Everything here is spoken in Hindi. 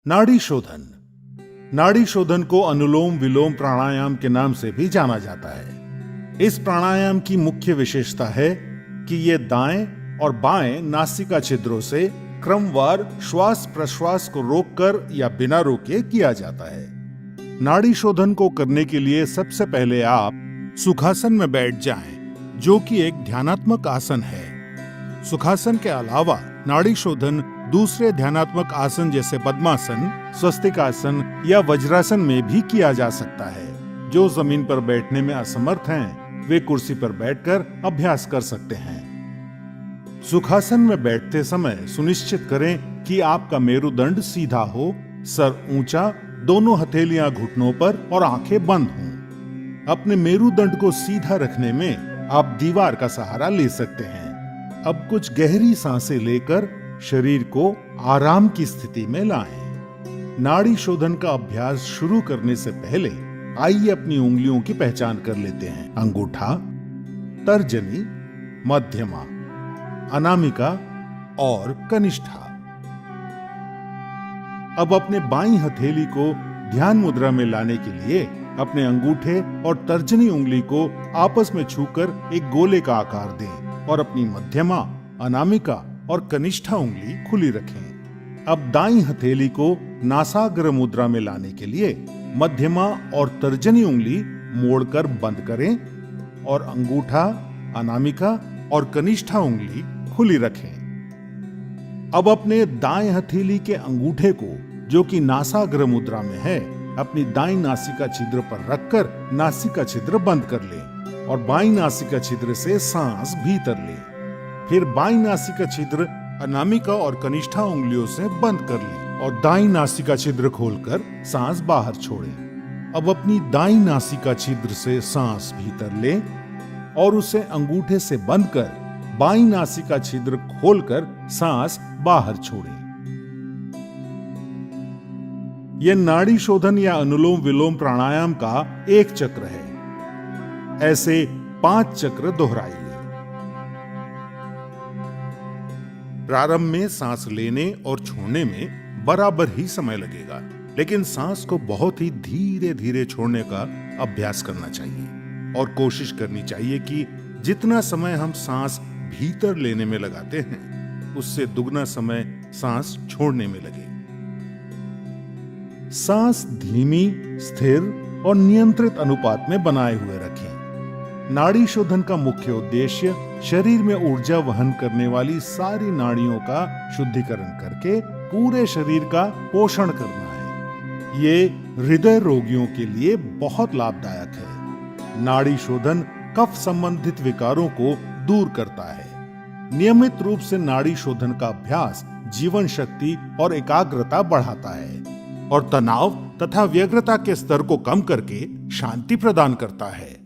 नाड़ी शोधन। नाड़ी शोधन को अनुलोम विलोम प्राणायाम के नाम से भी जाना जाता है। इस प्राणायाम की मुख्य विशेषता है कि ये दाएं और बाएं नासिका छिद्रों से क्रमवार श्वास प्रश्वास को रोककर या बिना रोके किया जाता है। नाड़ी शोधन को करने के लिए सबसे पहले आप सुखासन में बैठ जाएं, जो कि एक ध्यानात्मक आसन है। सुखासन के अलावा नाड़ी शोधन दूसरे ध्यानात्मक आसन जैसे पद्मासन, स्वस्तिकासन या वज्रासन में भी किया जा सकता है। जो जमीन पर बैठने में असमर्थ हैं, वे कुर्सी पर बैठकर अभ्यास कर सकते हैं। सुखासन में बैठते समय सुनिश्चित करें कि आपका मेरुदंड सीधा हो, सर ऊंचा, दोनों हथेलियां घुटनों पर और आंखें बंद हों। अपने मेरुदंड को सीधा रखने में आप दीवार का सहारा ले सकते हैं। अब कुछ गहरी सांसें लेकर शरीर को आराम की स्थिति में लाएं। नाड़ी शोधन का अभ्यास शुरू करने से पहले आइए अपनी उंगलियों की पहचान कर लेते हैं। अंगूठा, तर्जनी, मध्यमा, अनामिका और कनिष्ठा। अब अपने बाईं हथेली को ध्यान मुद्रा में लाने के लिए अपने अंगूठे और तर्जनी उंगली को आपस में छूकर एक गोले का आकार दें और अपनी मध्यमा, अनामिका और कनिष्ठा उंगली खुली रखें। अब दाईं हथेली को नासाग्र मुद्रा में लाने के लिए मध्यमा और तर्जनी उंगली मोड़कर बंद करें और अंगूठा, अनामिका और कनिष्ठा उंगली खुली रखें। अब अपने दाएं हथेली के अंगूठे को, जो कि नासाग्र मुद्रा में है, अपनी दाईं नासिका छिद्र पर रखकर नासिका छिद्र बंद कर लें और बाईं नासिका छिद्र से सांस भीतर लें। फिर बाईं नासिका छिद्र अनामिका और कनिष्ठा उंगलियों से बंद कर लें और दाईं नासिका छिद्र खोलकर सांस बाहर छोड़ें। अब अपनी दाईं नासिका छिद्र से सांस भीतर लें और उसे अंगूठे से बंद कर बाईं नासिका छिद्र खोलकर सांस बाहर छोड़ें। यह नाड़ी शोधन या अनुलोम विलोम प्राणायाम का एक चक्र है। ऐसे 5 चक्र दोहराइए। प्रारंभ में सांस लेने और छोड़ने में बराबर ही समय लगेगा, लेकिन सांस को बहुत ही धीरे धीरे छोड़ने का अभ्यास करना चाहिए और कोशिश करनी चाहिए कि जितना समय हम सांस भीतर लेने में लगाते हैं, उससे दुगना समय सांस छोड़ने में लगे। सांस धीमी, स्थिर और नियंत्रित अनुपात में बनाए हुए रखें। नाड़ी शोधन का मुख्य उद्देश्य शरीर में ऊर्जा वहन करने वाली सारी नाड़ियों का शुद्धिकरण करके पूरे शरीर का पोषण करना है। ये हृदय रोगियों के लिए बहुत लाभदायक है। नाड़ी शोधन कफ संबंधित विकारों को दूर करता है। नियमित रूप से नाड़ी शोधन का अभ्यास जीवन शक्ति और एकाग्रता बढ़ाता है और तनाव तथा व्यग्रता के स्तर को कम करके शांति प्रदान करता है।